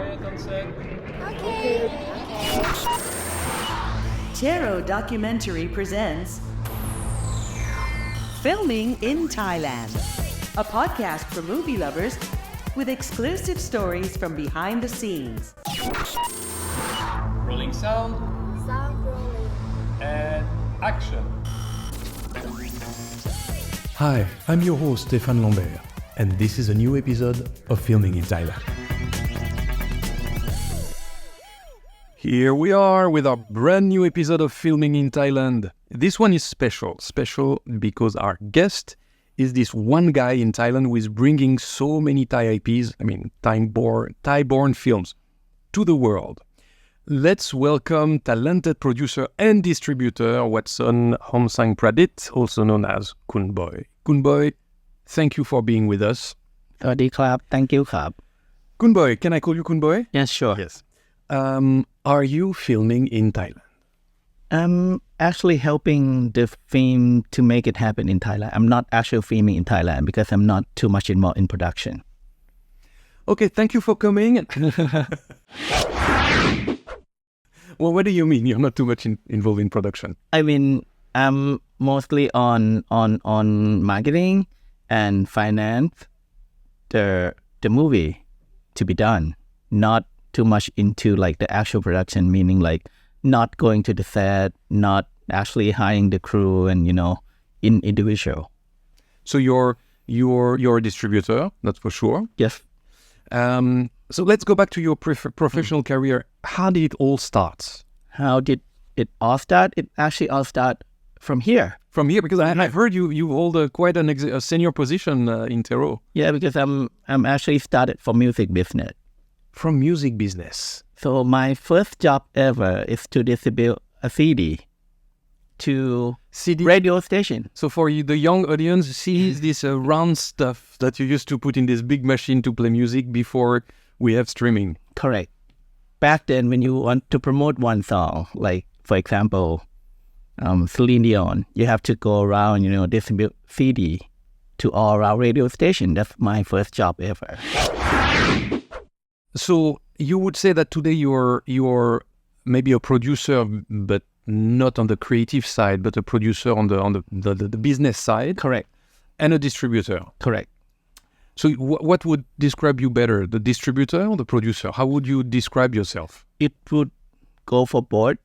Quiet on set. Okay. TERO Documentary presents Filming in Thailand, a podcast for movie lovers with exclusive stories from behind the scenes. Rolling sound Sound rolling. and action. Hi, I'm your host Stéphane Lambert, and this is a new episode of Filming in Thailand. Here we are with our brand new episode of Filming in Thailand. This one is special because our guest is this one guy in Thailand who is bringing so many Thai IPs, Thai-born films to the world. Let's welcome talented producer and distributor Watson Homsangpradit, also known as Kunboy. Kunboy, thank you for being with us. สวัสดีครับ thank you ครับ Kunboy, can I call you Kunboy? yes sure Yes. Are you filming in Thailand? I'm actually helping the film to make it happen in Thailand. I'm not actually filming in Thailand because I'm not too much involved in production. Okay, thank you for coming. Well, what do you mean you're not too much involved in production? I mean I'm mostly on marketing and finance the movie to be done, not too much into like the actual production, meaning like not going to the set, not actually hiring the crew and in individual. So you're a distributor, that's for sure. Yes. So let's go back to your professional career. How did it all start? How did it all start? It actually all start from here. From here, because I've heard you hold quite a senior position in TERO. Yeah, because I'm actually started from music business. From music business. So my first job ever is to distribute a CD to CD? radio station. So for you, the young audience, CD is this round stuff that you used to put in this big machine to play music before we have streaming. Correct. Back then, when you want to promote one song, like for example, Celine Dion, you have to go around, distribute CD to all our radio station. That's my first job ever. So you would say that today you're maybe a producer, but not on the creative side, but a producer on the business side. Correct. And a distributor. Correct. So what would describe you better, the distributor or the producer? How would you describe yourself? It would go for both.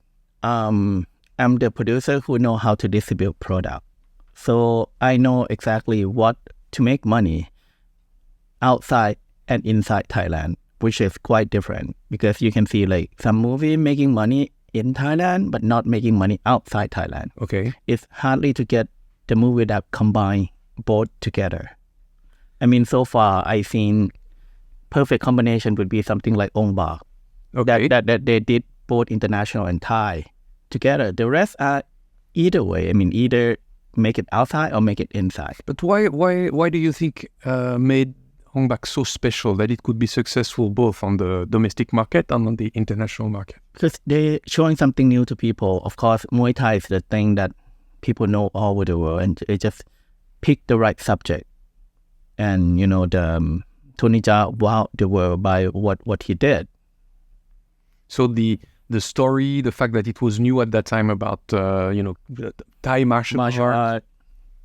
I'm the producer who know how to distribute product. So I know exactly what to make money outside and inside Thailand, which is quite different because you can see like some movie making money in Thailand but not making money outside Thailand. Okay. It's hardly to get the movie that combine both together. I mean, so far I've seen perfect combination would be something like Ong Bak. Okay. That they did both international and Thai together. The rest are either way. I mean, either make it outside or make it inside. But why do you think made Hong Bak so special that it could be successful both on the domestic market and on the international market? Because they're showing something new to people. Of course, Muay Thai is the thing that people know all over the world, and they just pick the right subject. And the Tony Jaa wowed the world by what he did. So the story, the fact that it was new at that time about Thai martial art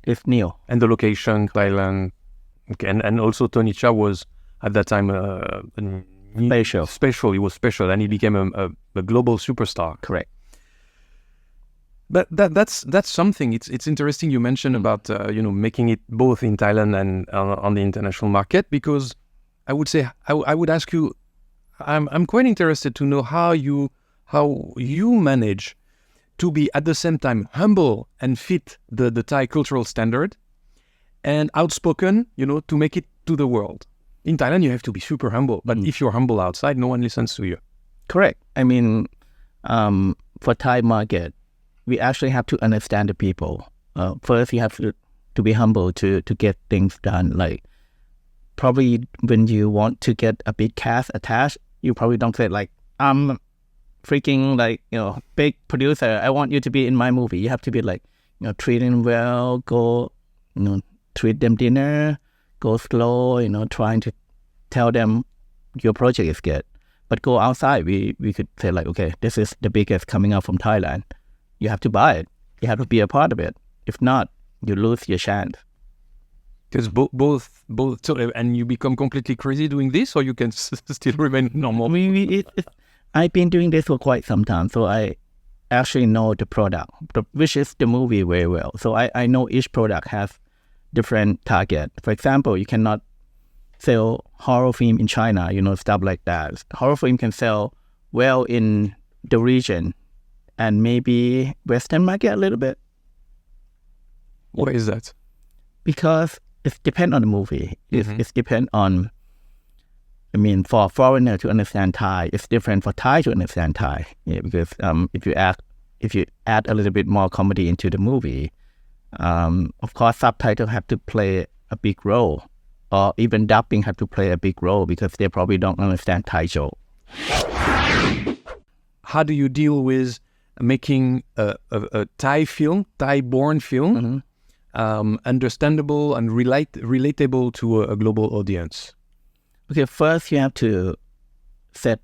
is new. and the location, Thailand, okay, and also Tony Jaa was at that time special. He was special, and he became a global superstar. Correct. But that's something. It's interesting you mentioned about making it both in Thailand and on the international market, because I would say I would ask you. I'm quite interested to know how you manage to be at the same time humble and fit the Thai cultural standard, and outspoken, to make it to the world. In Thailand, you have to be super humble, but if you're humble outside, no one listens to you. Correct. I mean, for Thai market, we actually have to understand the people. First, you have to be humble to get things done. Like, probably when you want to get a big cast attached, you probably don't say like, I'm freaking like, big producer. I want you to be in my movie. You have to be like, treat them well, go, treat them dinner, go slow, trying to tell them your project is good. But go outside, we could say like, okay, this is the biggest coming out from Thailand. You have to buy it. You have to be a part of it. If not, you lose your chance. Because both, so, and you become completely crazy doing this, or you can still remain normal? I've been doing this for quite some time, so I actually know the product, which is the movie very well. So I know each product has different target. For example, you cannot sell horror film in China, stuff like that. Horror film can sell well in the region and maybe Western market a little bit. Why is that? Because it depends on the movie. It depends on, for foreigner to understand Thai, it's different for Thai to understand Thai. Yeah, because if you add a little bit more comedy into the movie, of course subtitles have to play a big role, or even dubbing have to play a big role because they probably don't understand Thai joke. How do you deal with making a Thai film, Thai-born film, understandable and relatable to a global audience? Okay, first you have to set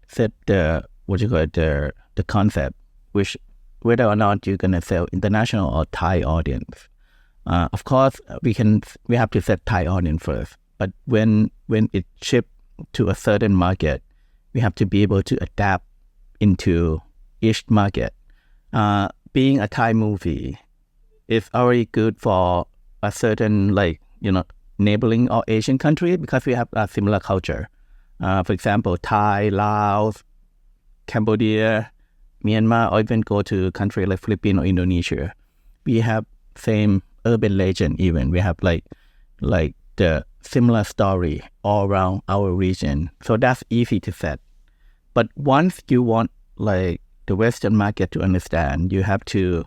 the the concept, which whether or not you're gonna sell international or Thai audience. Of course, we have to set Thai audience first. But when it ships to a certain market, we have to be able to adapt into each market. Being a Thai movie is already good for a certain neighboring or Asian country because we have a similar culture. For example, Thai, Laos, Cambodia, Myanmar, or even go to country like Philippines or Indonesia. We have same urban legend even. We have like the similar story all around our region. So that's easy to set. But once you want the Western market to understand, you have to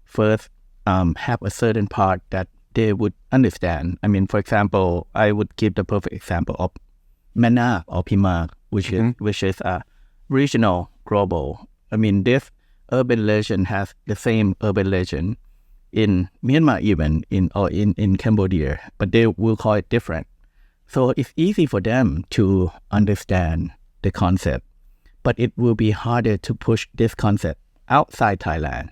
first have a certain part that they would understand. For example, I would give the perfect example of Mana or Pima, which is a regional global. This urban legend has the same urban legend in Myanmar even, in Cambodia, but they will call it different. So it's easy for them to understand the concept, but it will be harder to push this concept outside Thailand.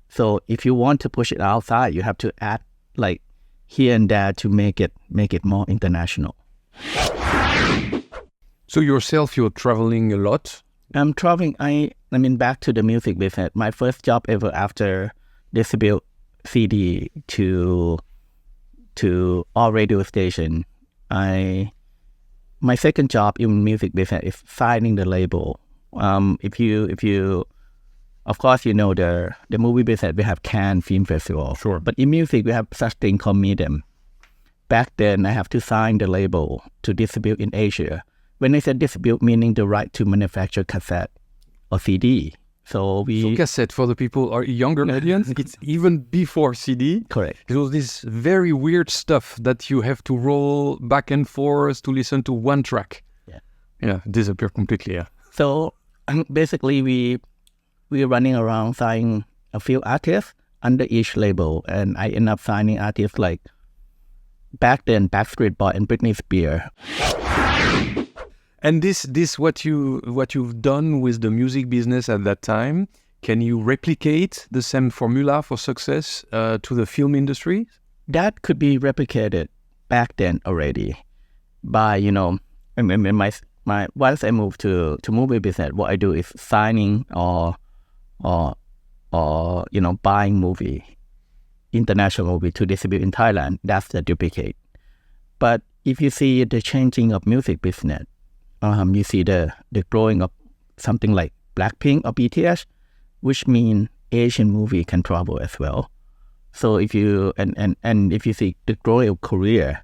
So if you want to push it outside, you have to add here and there to make it more international. So yourself, you're traveling a lot? I'm traveling. Back to the music business. My first job ever after distribute CD to all radio station. My second job in music business is signing the label. If you of course the movie business, we have Cannes Film Festival. Sure. But in music we have such thing called medium. Back then I have to sign the label to distribute in Asia. When I said distribute, meaning the right to manufacture cassette or CD. So cassette for the people or younger audience, it's even before CD. Correct. It was this very weird stuff that you have to roll back and forth to listen to one track. Yeah, disappear completely. Yeah. So basically we're running around signing a few artists under each label, and I end up signing artists like back then Backstreet Boy and Britney Spears. And this what you've done with the music business at that time, can you replicate the same formula for success to the film industry? That could be replicated back then already by my once I moved to movie business, what I do is signing or buying movie, international movie to distribute in Thailand. That's the duplicate. But if you see the changing of music business, you see the growing of something like Blackpink or BTS, which mean Asian movie can travel as well. So if you and if you see the growing of Korea,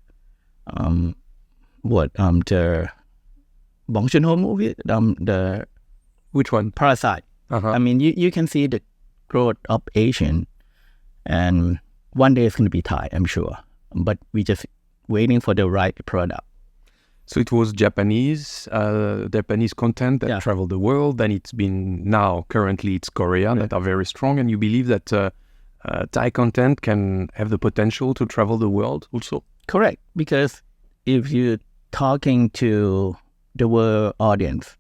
the Bong Joon-ho movie, the which one? Parasite. You can see the growth of Asian, and one day it's going to be Thai, I'm sure. But we just waiting for the right product. So it was Japanese content that traveled the world, and it's been currently it's Korea that are very strong. And you believe that Thai content can have the potential to travel the world also? Correct, because if you're talking to the world audience,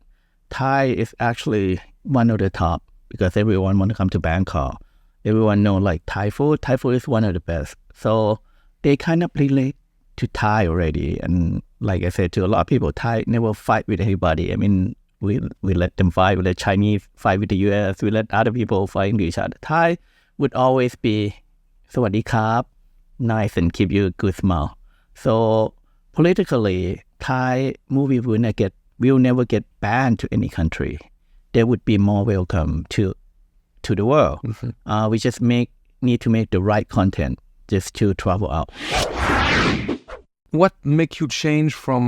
Thai is actually one of the top because everyone want to come to Bangkok. Everyone know like Thai food. Thai food is one of the best. So they kind of relate to Thai already. And like I said to a lot of people, Thai never fight with anybody. I mean, we let them fight. We let Chinese fight with the US. We let other people fight with each other. Thai would always be สวัสดีครับ nice and give you a good smile. So politically, Thai movie will never get banned to any country. They would be more welcome to the world. We just need to make the right content just to travel out. What make you change from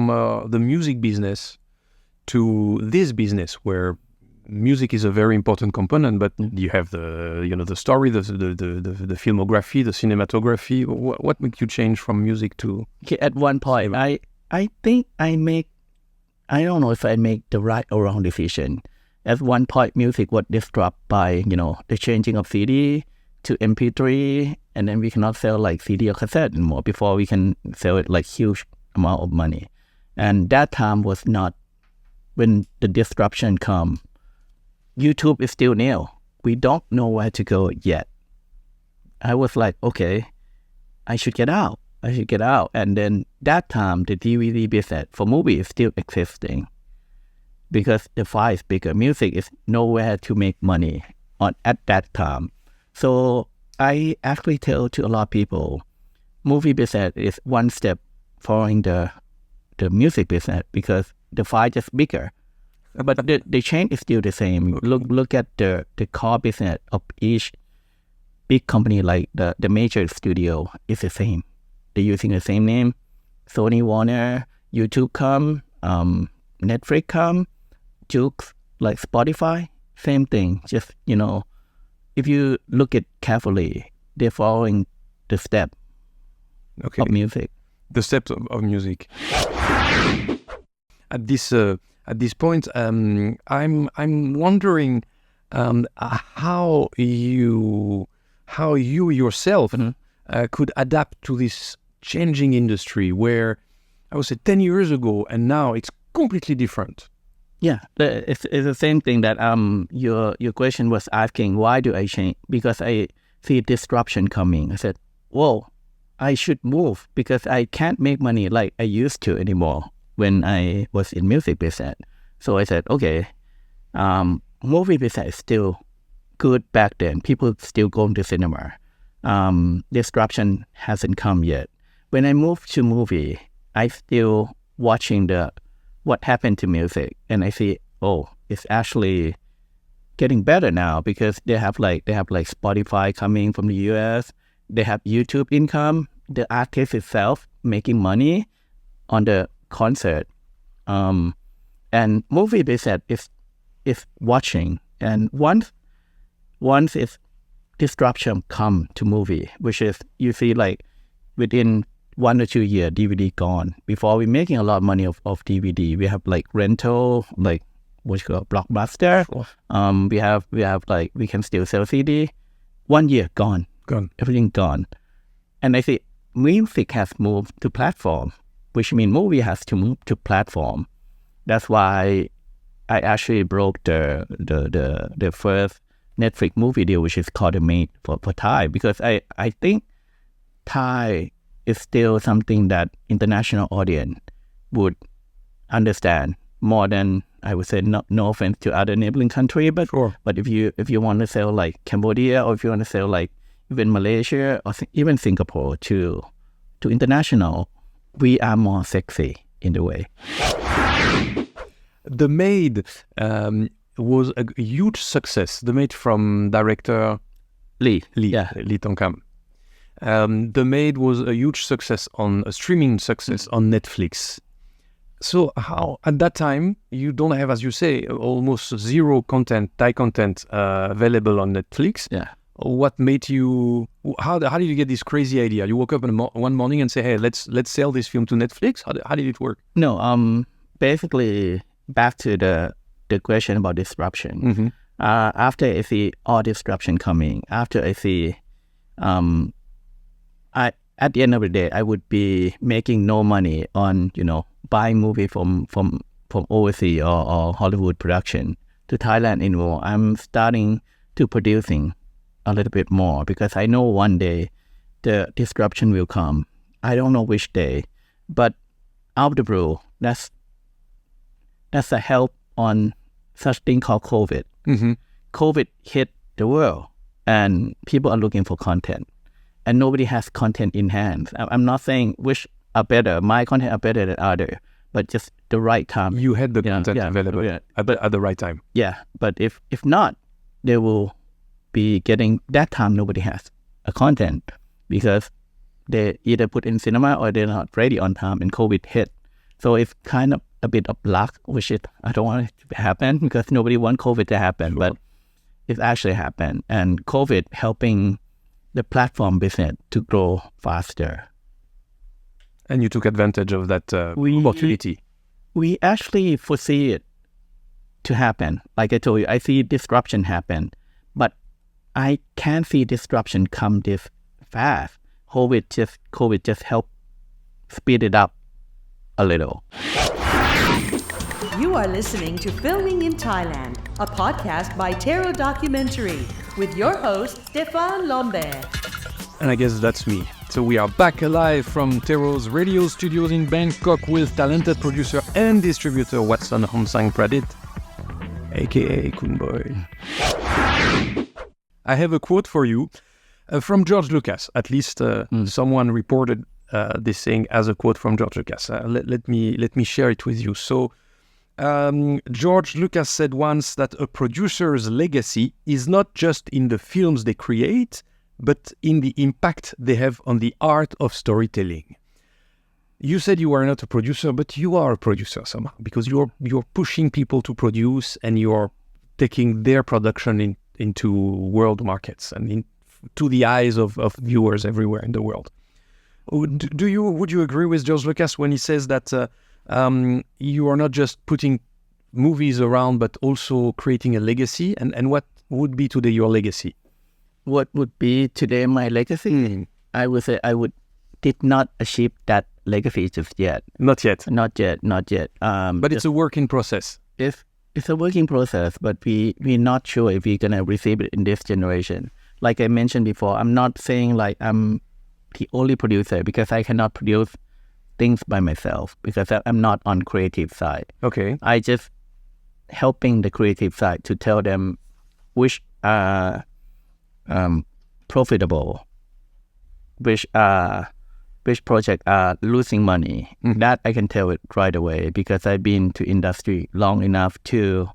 the music business to this business where music is a very important component, but you have the story, the filmography, the cinematography. What makes you change from music to? Okay, at one point, I think I don't know if I make the right or wrong decision. At one point, music was disrupted by the changing of CD to MP3, and then we cannot sell like CD or cassette anymore. Before we can sell it like huge amount of money, and that time was not when the disruption come. YouTube is still new. We don't know where to go yet. I was like, okay, I should get out. And then that time, the DVD business for movie is still existing because the file is bigger. Music is nowhere to make money at that time. So I actually tell to a lot of people, movie business is one step following the music business because the file is bigger. But the chain is still the same. Look at the core business of each big company, like the major studio is the same. They're using the same name. Sony, Warner, YouTube come, Netflix come, Jukes, like Spotify, same thing. Just, if you look at carefully, they're following the step of music. The steps of music. At this point, I'm wondering how you yourself could adapt to this changing industry where I would say 10 years ago and now it's completely different. Yeah, it's the same thing that your question was asking. Why do I change? Because I see disruption coming. I said, whoa, I should move because I can't make money like I used to anymore when I was in music business. So I said, okay, movie business is still good back then. People still going to cinema. Disruption hasn't come yet. When I moved to movie, I still watching what happened to music, and I see, it's actually getting better now because they have like Spotify coming from the US. They have YouTube income. The artist itself making money on the concert. And movie business is watching. And once if disruption come to movie, which is you see like within 1 or 2 years, DVD gone. Before we making a lot of money of DVD, we have like rental, like what you call Blockbuster. We have like we can still sell CD. 1 year gone, everything gone. And I think music has moved to platform, which means movie has to move to platform. That's why I actually broke the first Netflix movie deal, which is called The Maid for Thai, because I think Thai is still something that international audience would understand more than, I would say, no offense to other neighboring country, but Sure. But if you want to sell like Cambodia, or if you want to sell like even Malaysia or even Singapore to international, we are more sexy in the way. The Maid was a huge success. The Maid from director Lee. Lee Tongkam. The Maid was a huge success a streaming success on Netflix. So how at that time you don't have, as you say, almost zero content, Thai content available on Netflix. Yeah. What made you? How did you get this crazy idea? You woke up one morning and say, "Hey, let's sell this film to Netflix." How did it work? No, basically back to the question about disruption. Mm-hmm. After I see all disruption coming, after I see, at the end of the day, I would be making no money on buying movie from from overseas or Hollywood production to Thailand anymore. I'm starting to producing a little bit more because I know one day the disruption will come. I don't know which day, but out of the blue, that's a help on such thing called COVID. Mm-hmm. COVID hit the world and people are looking for content and nobody has content in hand. I'm not saying which are better. My content are better than other, but just the right time. You had the content available at the right time. Yeah, but if not, they will be getting that time nobody has a content because they either put in cinema or they're not ready on time and COVID hit. So it's kind of a bit of luck, which I don't want it to happen because nobody wants COVID to happen, Sure. but it actually happened. And COVID helping the platform business to grow faster. And you took advantage of that opportunity. We actually foresee it to happen. Like I told you, I see disruption happen, but I can't see disruption come this fast. COVID just helped speed it up a little. You are listening to Filming in Thailand, a podcast by TERO Documentary, with your host, Stéphane Lambert. And I guess that's me. So we are back alive from TERO's radio studios in Bangkok with talented producer and distributor Watson Homsangpradit, aka Kunboy. I have a quote for you from George Lucas. At least someone reported this saying as a quote from George Lucas. Let me share it with you. So George Lucas said once that a producer's legacy is not just in the films they create, but in the impact they have on the art of storytelling. You said you are not a producer, but you are a producer somehow because you're pushing people to produce and you're taking their production into world markets and to the eyes of viewers everywhere in the world. Would you agree with George Lucas when he says that you are not just putting movies around, but also creating a legacy? And what would be today your legacy? What would be today my legacy? I would say did not achieve that legacy just yet. Not yet. Not yet. But it's a work in process. It's a working process, but we're not sure if we're gonna receive it in this generation. Like I mentioned before, I'm not saying like I'm the only producer because I cannot produce things by myself because I'm not on creative side. Okay. I just helping the creative side to tell them which are profitable, which project are losing money. That I can tell it right away because I've been to industry long enough to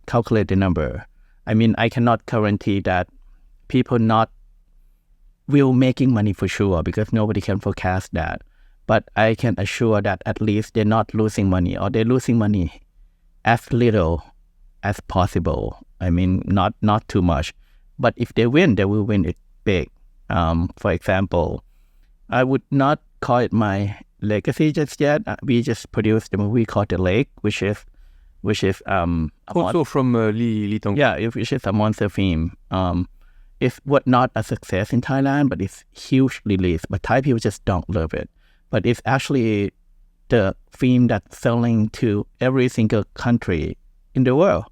calculate the number. I mean, I cannot guarantee that people not will making money for sure because nobody can forecast that. But I can assure that at least they're not losing money or they're losing money as little as possible. I mean, not too much. But if they win, they will win it big. For example, I would not call it my legacy just yet. We just produced a movie called The Lake, which is also from Lee Tong. Yeah, which is a monster film. It's not a success in Thailand, but it's huge release. But Thai people just don't love it. But it's actually the film that's selling to every single country in the world.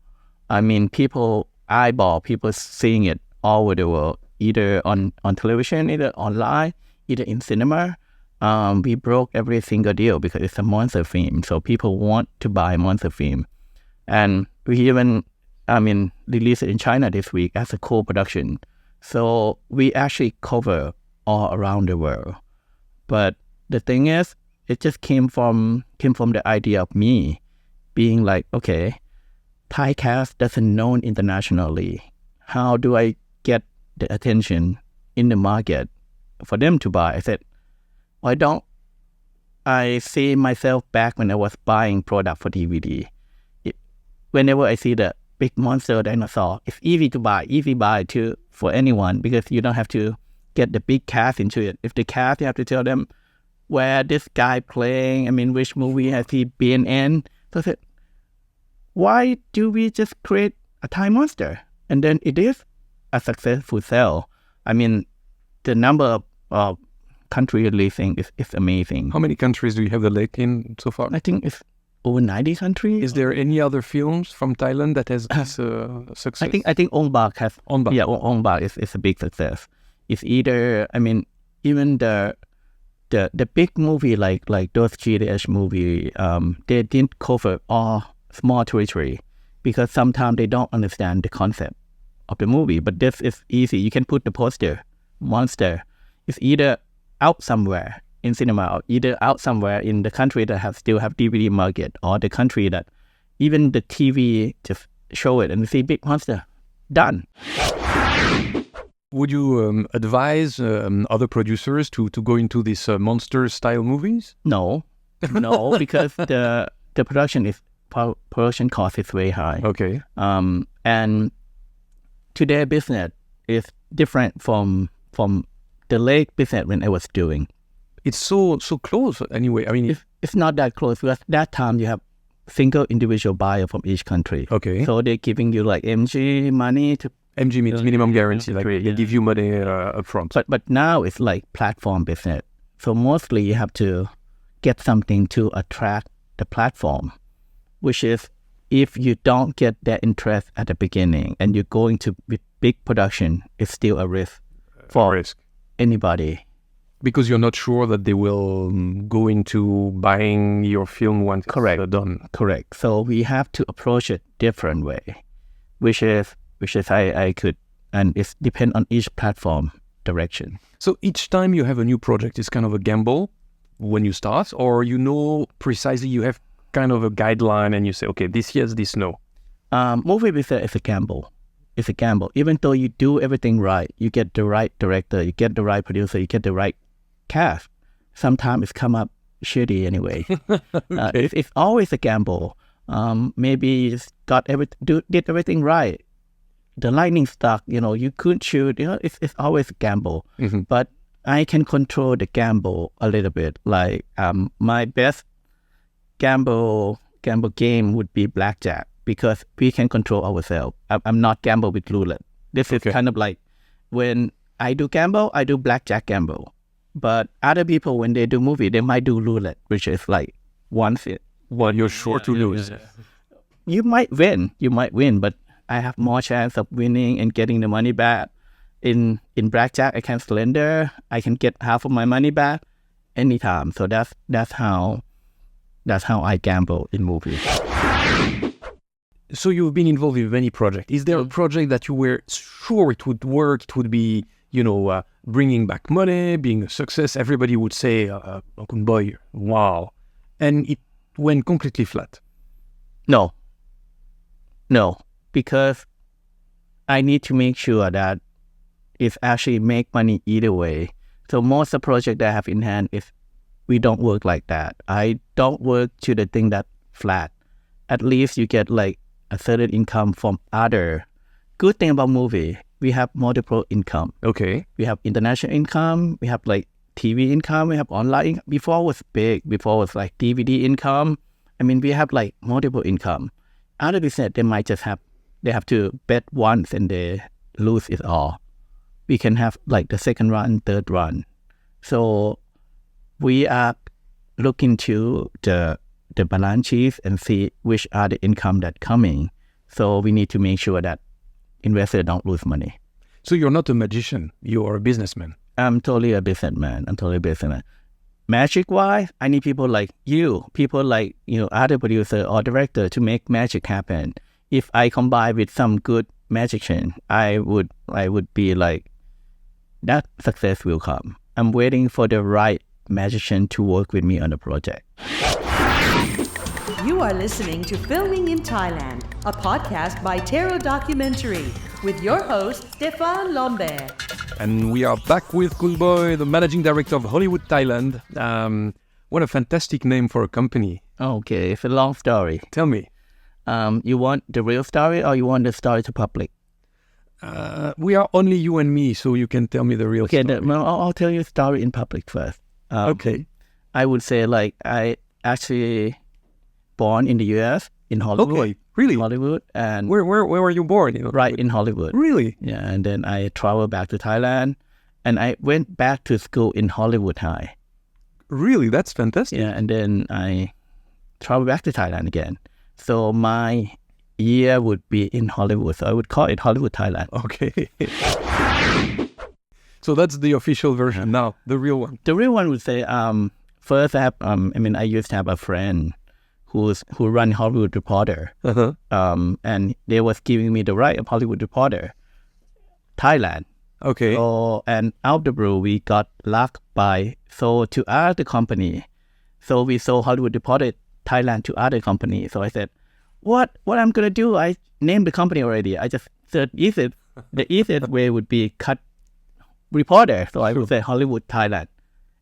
I mean, people seeing it all over the world, either on television, either online, either in cinema. We broke every single deal because it's a monster film. So people want to buy monster film. And we even, released it in China this week as a co-production. So we actually cover all around the world. But the thing is, it just came from the idea of me being like, okay, Thai cast doesn't known internationally. How do I get the attention in the market for them to buy? I said, why don't I see myself back when I was buying product for DVD? Whenever I see the big monster dinosaur, it's easy buy for anyone because you don't have to get the big cast into it. If the cast, you have to tell them where this guy playing, which movie has he been in. So I said, why do we just create a Thai monster? And then it is a successful sale. The number of country releasing is amazing. How many countries do you have The Lake in so far? I think it's over 90 countries. Is there any other films from Thailand that has this success? I think Ong Bak has. Ong Bak. Yeah, Ong Bak is a big success. It's either, I mean, even the big movie like those GDH movie, they didn't cover all small territory because sometimes they don't understand the concept of the movie. But this is easy. You can put the poster, monster. It's either out somewhere in cinema or either out somewhere in the country that still have DVD market, or the country that even the TV just show it and see big monster. Done. Would you advise other producers to go into these monster style movies? No, because the production cost is very high. Okay. And today business is different from the late business when I was doing. It's so close anyway. I mean, It's not that close because that time you have single individual buyer from each country. Okay. So they're giving you like MG money to. MG means minimum guarantee, like Yeah. they give you money upfront. But now it's like platform business. So mostly you have to get something to attract the platform, which is if you don't get that interest at the beginning and you're going to with big production, it's still a risk for anybody. Because you're not sure that they will go into buying your film once it's done. Correct. So we have to approach it different way, which is I could, and it depends on each platform direction. So each time you have a new project, it's kind of a gamble when you start, or you know precisely you have kind of a guideline and you say, okay, this yes, this no. Movie business is a gamble. It's a gamble. Even though you do everything right, you get the right director, you get the right producer, you get the right cast. Sometimes it's come up shitty anyway. Okay. It's always a gamble. Maybe you did everything right. The lightning struck, you couldn't shoot. It's always a gamble. Mm-hmm. But I can control the gamble a little bit. Like my best gamble game would be blackjack because we can control ourselves. I'm not gamble with roulette. This is kind of like when I do gamble, I do blackjack gamble. But other people, when they do movie, they might do roulette, which is like once it. Well, you're sure to lose. You might win, but I have more chance of winning and getting the money back. In blackjack, I can surrender. I can get half of my money back anytime. So that's how I gamble in movies. So you've been involved in many projects. Is there a project that you were sure it would work? It would be, bringing back money, being a success. Everybody would say, boy, wow. And it went completely flat. No, because I need to make sure that it actually make money either way. So most of the project that I have in hand is we don't work like that. I don't work to the thing that flat. At least you get like a certain income from other. Good thing about movie, we have multiple income. Okay. We have international income. We have like TV income. We have online income. Before it was big. Before it was like DVD income. I mean, we have like multiple income. Other business, they have to bet once and they lose it all. We can have like the second run, third run. So we are looking to the balance sheet and see which are the income that coming. So we need to make sure that investors don't lose money. So you're not a magician. You are a businessman. I'm totally a businessman. Magic-wise, I need people like you, other producer or director to make magic happen. If I combine with some good magician, I would be like, that success will come. I'm waiting for the right magician to work with me on the project. You are listening to Filming in Thailand, a podcast by TERO Documentary, with your host, STEPHANE Lambert. And we are back with Cool Boy, the managing director of Hollywood Thailand. What a fantastic name for a company. Okay, it's a long story. Tell me. You want the real story or you want the story to public? We are only you and me, so you can tell me the real story. I'll tell you a story in public first. Okay. I would say like I actually born in the U.S. in Hollywood. Okay, really? Hollywood. And Where were you born? Right in Hollywood. Really? Yeah, and then I traveled back to Thailand and I went back to school in Hollywood High. Really? That's fantastic. Yeah, and then travel back to Thailand again. So my year would be in Hollywood. So I would call it Hollywood Thailand. Okay. So that's the official version now, the real one. The real one would say, first I have, I used to have a friend who run Hollywood Reporter. Uh-huh. And they was giving me the right of Hollywood Reporter, Thailand. Okay. So, and out of the blue, we got luck so to other company. So we sold Hollywood Reporter Thailand to other company. So I said, what I'm going to do, I named the company already. I just said, the easiest way would be cut reporter. So I would say Hollywood Thailand.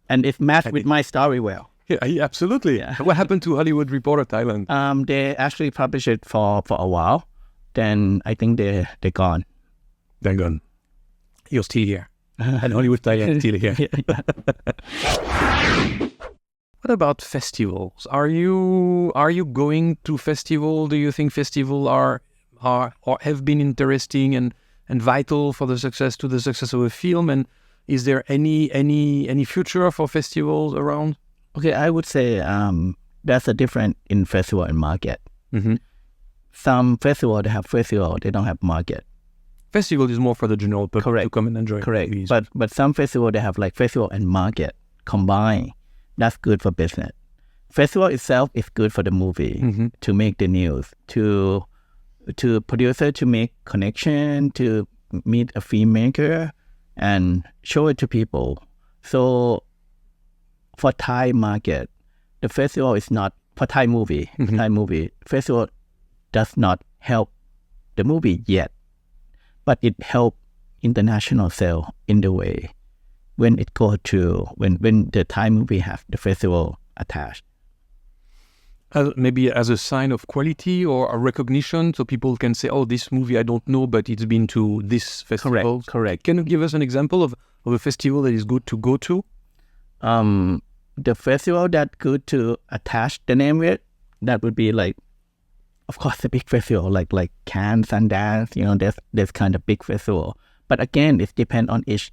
And it matched with my story well. Yeah, absolutely. Yeah. What happened to Hollywood Reporter Thailand? They actually published it for a while. Then I think they're gone. They're gone. You're still here. And Hollywood Thailand still here. What about festivals? Are you going to festival? Do you think festivals are or have been interesting and vital for the success of a film? And is there any future for festivals around? Okay, I would say there's a difference in festival and market. Mm-hmm. Some festival, they have festival, they don't have market. Festival is more for the general public to come and enjoy. Correct. Movies. But some festival, they have like festival and market combined. That's good for business. Festival itself is good for the movie, to make the news, to producer to make connection, to meet a filmmaker and show it to people. So for Thai market, the festival is not for Thai movie. Thai movie festival does not help the movie yet, but it help international sale in the way when it go to when the Thai movie have the festival attached. Maybe as a sign of quality or a recognition, so people can say, "Oh, this movie I don't know, but it's been to this festival." Correct. Can you give us an example of a festival that is good to go to? The festival that good to attach the name with, that would be like, of course, the big festival like Cannes, Sundance. There's kind of big festival. But again, it depends on each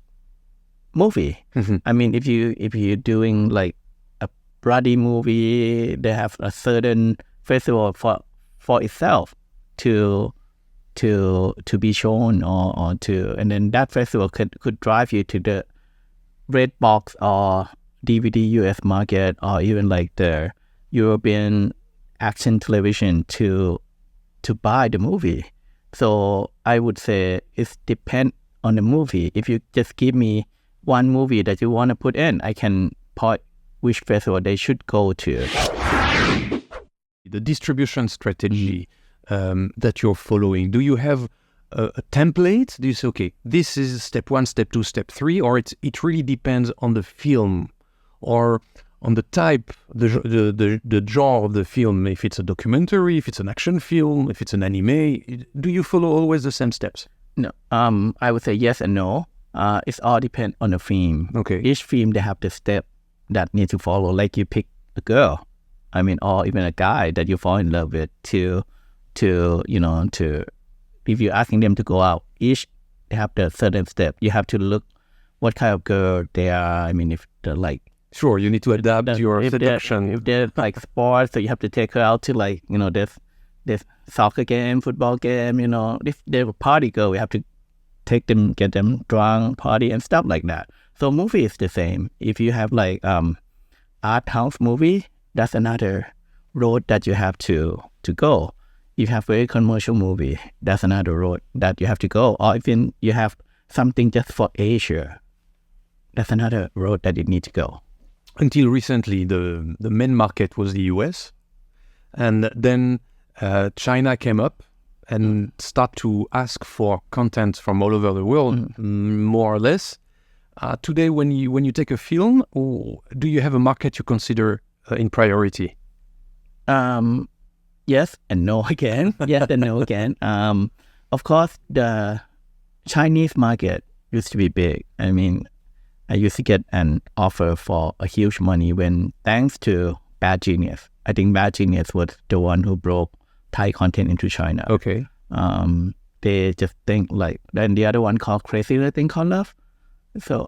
movie. I mean, if you're doing like a bloody movie, they have a certain festival for itself to be shown or to, and then that festival could drive you to the red box or DVD US market or even like the European action television to buy the movie. So I would say it depends on the movie. If you just give me one movie that you want to put in, I can point which festival they should go to. The distribution strategy that you're following, do you have a template? Do you say, okay, this is step 1, step 2, step 3, or it really depends on the film or on the type, the genre of the film, if it's a documentary, if it's an action film, if it's an anime? Do you follow always the same steps? No, I would say yes and no. It's all depend on the film. Okay. Each film, they have the step that need to follow. Like you pick a girl, or even a guy that you fall in love with to if you're asking them to go out, each they have the certain step. You have to look what kind of girl they are. If they're like, sure, you need to adapt your if seduction. If they're like sports, so you have to take her out to this soccer game, football game. If they're a party girl, we have to take them, get them drunk, party and stuff like that. So movie is the same. If you have like art house movie, that's another road that you have to go. If you have very commercial movie, that's another road that you have to go. Or even you have something just for Asia, that's another road that you need to go. Until recently, the main market was the US, and then China came up and start to ask for content from all over the world, more or less. Today, when you take a film, do you have a market you consider in priority? Yes and no again. Yes and no again. Of course, the Chinese market used to be big. I used to get an offer for a huge money when, thanks to Bad Genius. I think Bad Genius was the one who broke Thai content into China. Okay. They just think like, then the other one called Crazy Little Thing Called Love. So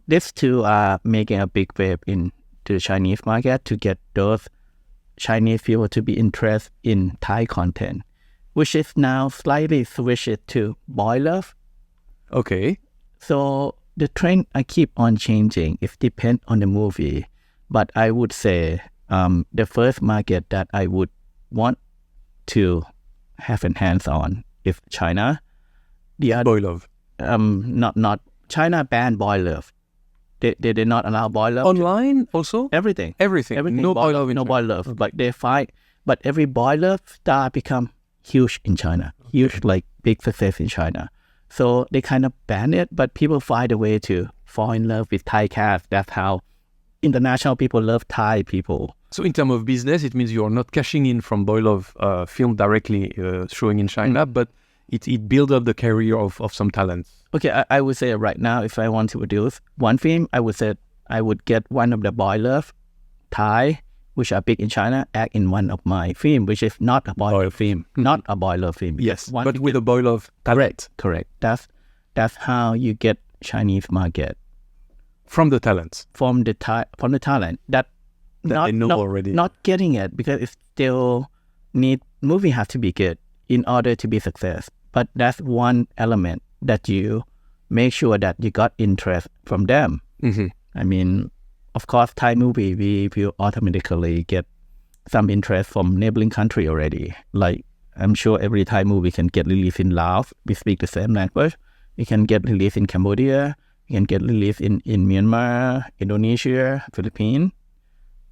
these two are making a big wave into the Chinese market to get those Chinese people to be interested in Thai content, which is now slightly switched to boiler. Okay. So the trend I keep on changing. It depends on the movie, but I would say the first market that I would want to have a hands on is China. The other, Boy love. not China banned boy love. They did not allow boy love. Online also? Everything. Everything. No boy love in No China. boy love. But they fight. But every boy love star become huge in China. Huge, like big success in China. So they kind of ban it, but people find a way to fall in love with Thai cast. That's how international people love Thai people. So in terms of business, it means you are not cashing in from boy love film directly showing in China, but it builds up the career of some talents. Okay, I would say right now, if I want to produce one film, I would say I would get one of the boy love Thai, which are big in China, act in one of my film, which is not a boy love film, not a boy love film. Yes, One but with a boy love talent. Correct. That's how you get Chinese market From the talents. from the talent that I know already. Not getting it because it still movie has to be good in order to be success. But that's one element that you make sure that you got interest from them. Mm-hmm. I mean, of course, Thai movie, we will automatically get some interest from neighboring country already. Like, I'm sure every Thai movie can get released in Laos. We speak the same language. We can get released in Cambodia. We can get released in Myanmar, Indonesia, Philippines.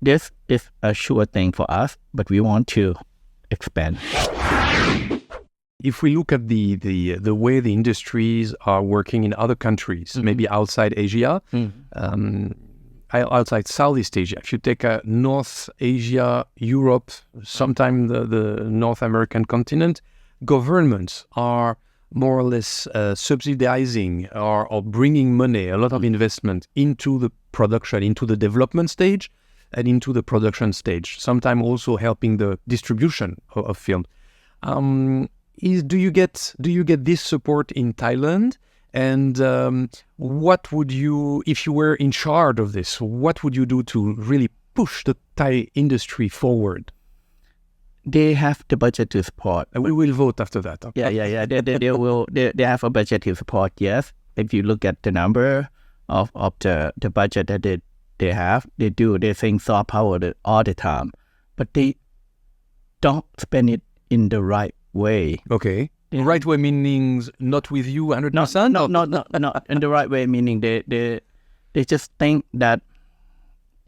This is a sure thing for us, but we want to expand. If we look at the way the industries are working in other countries, maybe outside Asia, outside Southeast Asia, if you take North Asia, Europe, sometimes the North American continent, governments are more or less subsidizing or bringing money, a lot of investment into the production, into the development stage and into the production stage, sometimes also helping the distribution of film. Do you get this support in Thailand? And what would you, if you were in charge of this, what would you do to really push the Thai industry forward? They have the budget to support. We will vote after that. Okay? Yeah. They will. They have a budget to support. Yes, if you look at the number of the budget that they have, they think soft power all the time, but they don't spend it in the right way. Okay. Yeah. Right way meaning not with you 100%? No. In the right way meaning they just think that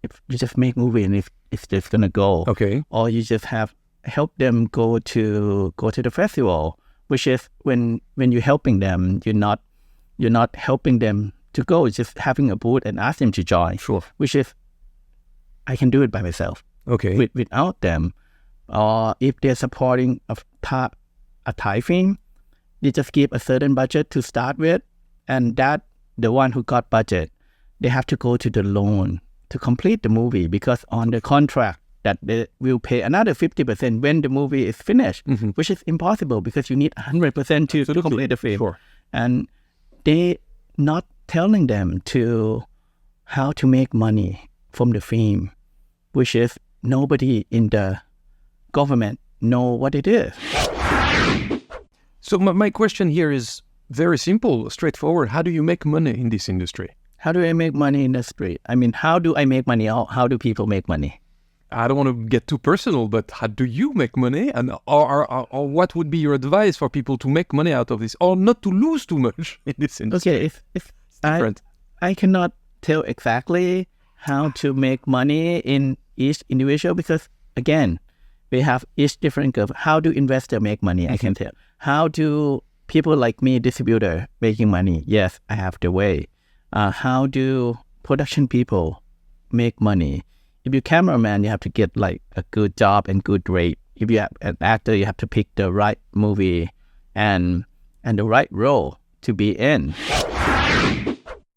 if you just make movie and it's just gonna go. Okay. Or you just have help them go to the festival, which is when you're helping them, you're not helping them to go. It's just having a booth and ask them to join. Sure. Which is I can do it by myself. Okay. Without them, or if they're supporting a Thai film, they just give a certain budget to start with, and that the one who got budget, they have to go to the loan to complete the movie, because on the contract that they will pay another 50% when the movie is finished, which is impossible because you need 100% to complete the film. Sure. And they not telling them to how to make money from the film, which is nobody in the government know what it is. So my question here is very simple, straightforward. How do you make money in this industry? How do I make money in the street? I mean, how do I make money? How do people make money? I don't want to get too personal, but how do you make money? And or what would be your advice for people to make money out of this, or not to lose too much in this industry? Okay, if different. I cannot tell exactly how to make money in each individual, because again, we have each different curve. How do investors make money? I can tell. How do people like me, distributor, making money? Yes, I have the way. How do production people make money? If you're cameraman, you have to get like a good job and good rate. If you have an actor, you have to pick the right movie and the right role to be in.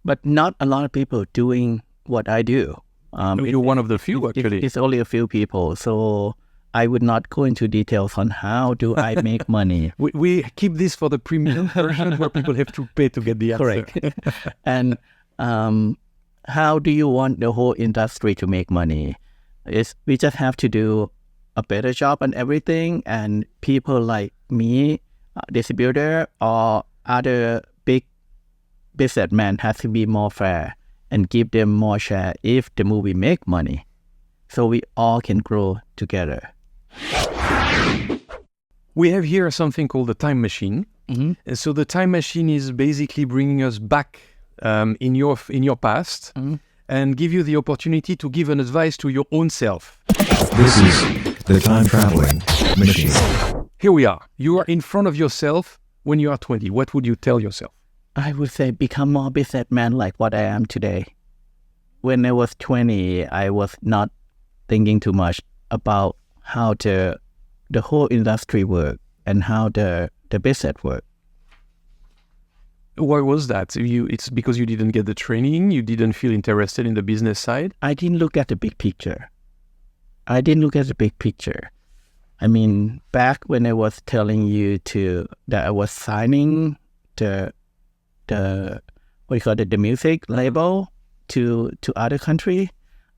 But not a lot of people doing what I do. You're one of the few, actually. It's only a few people. So I would not go into details on how do I make money. We keep this for the premium version where people have to pay to get the answer. Correct. And how do you want the whole industry to make money? We just have to do a better job on everything, and people like me, distributor or other big businessmen has to be more fair and give them more share if the movie make money, so we all can grow together. We have here something called the time machine. And so the time machine is basically bringing us back in your past and give you the opportunity to give an advice to your own self. This is the time traveling machine. Here we are. You are in front of yourself when you are 20. What would you tell yourself? I would say become more businessman like what I am today. When I was 20, I was not thinking too much about how the whole industry work and how the business work. Why was that? It's because you didn't get the training? You didn't feel interested in the business side? I didn't look at the big picture. I mean, back when I was telling you that I was signing the music label to other country,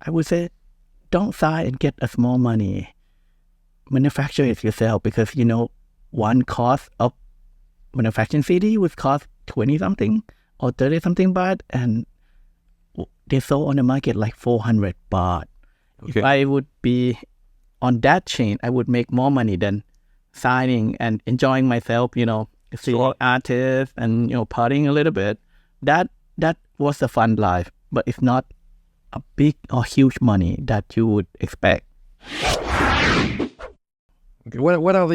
I would say, don't sign and get a small money. Manufacture it yourself, because one cost of manufacturing CD would cost 20 something or 30 something baht, and they sold on the market like 400 baht. Okay. If I would be on that chain, I would make more money than signing and enjoying myself, seeing artists and partying a little bit. That was a fun life, but it's not a big or huge money that you would expect. Okay. What are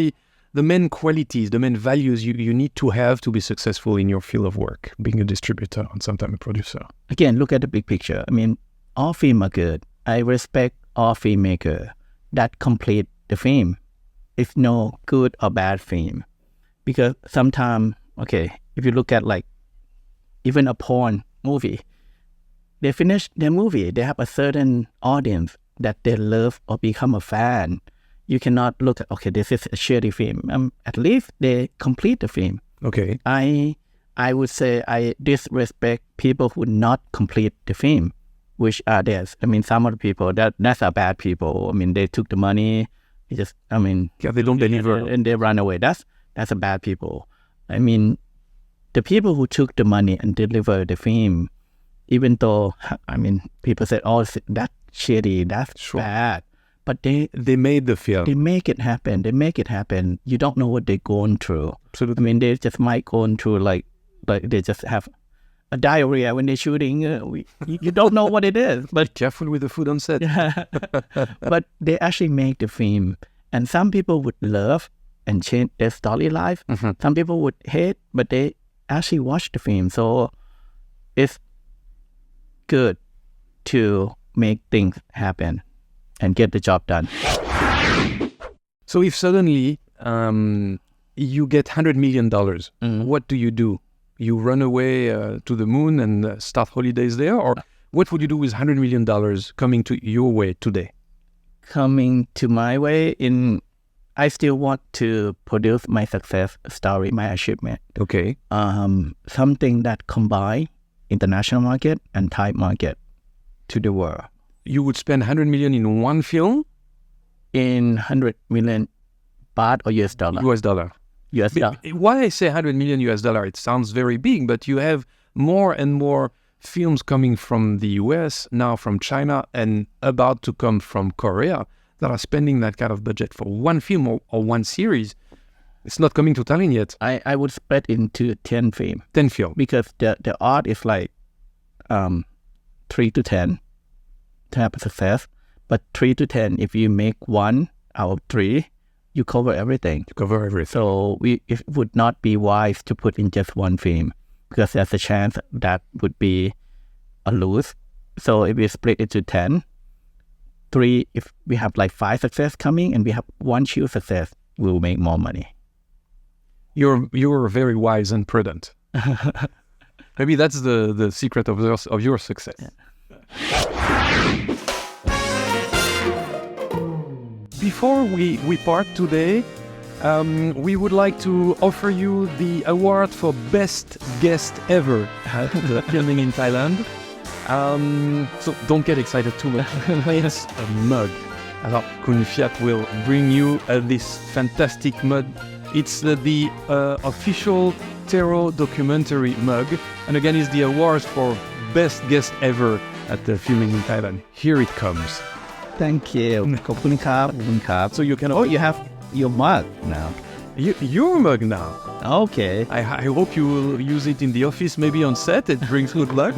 the main qualities, the main values you need to have to be successful in your field of work, being a distributor and sometimes a producer? Again, look at the big picture. I mean, all films are good. I respect all filmmakers that complete the film. It's no good or bad film. Because sometimes, if you look at like even a porn movie, they finish their movie, they have a certain audience that they love or become a fan. You cannot look at, this is a shitty film. At least they complete the film. Okay. I would say I disrespect people who not complete the film, which are there. I mean, some of the people, that's are bad people. I mean, they took the money, they don't deliver. And they run away. That's a bad people. I mean, the people who took the money and deliver the film, even though, people said, oh, that's shitty, that's bad. But they made the film. They make it happen. You don't know what they're going through. Absolutely. I mean, they just might go through like they just have a diarrhea when they're shooting. You don't know what it is. But careful with the food on set. But they actually make the film. And some people would love and change their story life. Mm-hmm. Some people would hate, but they actually watch the film. So it's good to make things happen and get the job done. So if suddenly you get $100 million, what do? You run away to the moon and start holidays there? Or what would you do with $100 million coming to your way today? Coming to my way, I still want to produce my success story, my achievement. Okay. Something that combine international market and Thai market to the world. You would spend 100 million in one film? In 100 million baht or US dollar? US dollar. US dollar. Why I say 100 million US dollar? It sounds very big, but you have more and more films coming from the US, now from China, and about to come from Korea that are spending that kind of budget for one film or one series. It's not coming to Thailand yet. I would split into 10 films. 10 films. Because the art is like 3 to 10. To have a success, but 3 to 10, if you make 1 out of 3, you cover everything. So it would not be wise to put in just one film, because there's a chance that would be a lose. So if we split it to 10, 3, if we have like 5 success coming and we have 1 huge success, we'll make more money. You're very wise and prudent. Maybe that's the secret of your success. Yeah. Before we part today, we would like to offer you the award for Best Guest Ever at Filming in Thailand. So don't get excited too much. It's a mug. Alors, Kun Fiat will bring you this fantastic mug. It's the official TERO documentary mug. And again, it's the awards for best guest ever at the Filming in Thailand. Here it comes. Thank you ขอบคุณครับ So you can... Oh, you have your mug now. Your mug now. Okay. I hope you will use it in the office, maybe on set. It brings good luck.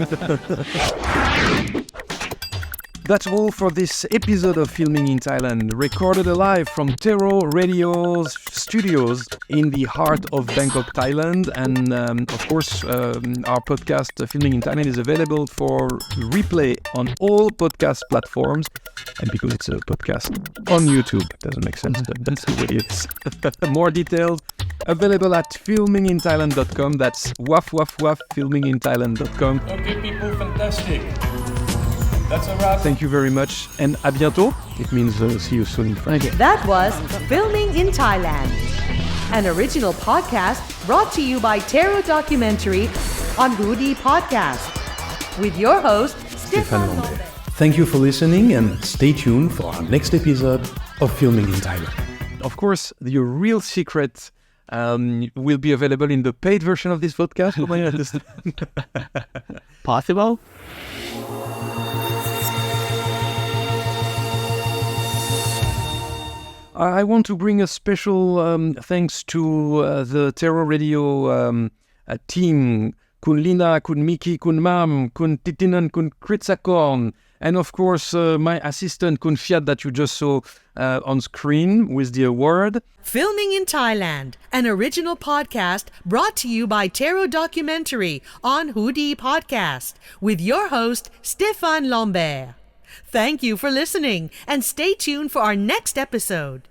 That's all for this episode of Filming in Thailand, recorded live from TERO Radio's studios in the heart of Bangkok, Thailand. And of course, our podcast, Filming in Thailand, is available for replay on all podcast platforms. And because it's a podcast on YouTube, it doesn't make sense, but that's the way it is. More details available at filmingintthailand.com. That's filmingintthailand.com. Okay, people, fantastic. That's a wrap. Thank you very much, and à bientôt. It means see you soon in French. That was Filming in Thailand, an original podcast brought to you by TERO Documentary on Hoodi Podcast, with your host, Stéphane Lambert. Thank you for listening, and stay tuned for our next episode of Filming in Thailand. Of course, your real secret will be available in the paid version of this podcast. Possible? I want to bring a special thanks to the TERO Radio team, Kun Lina, Kun Miki, Kun Mam, Kun Titinan, Kun Kritsakorn, and of course my assistant Kun Fiat that you just saw on screen with the award. Filming in Thailand, an original podcast brought to you by TERO Documentary on Hoodi Podcast, with your host, Stéphane Lambert. Thank you for listening, and stay tuned for our next episode.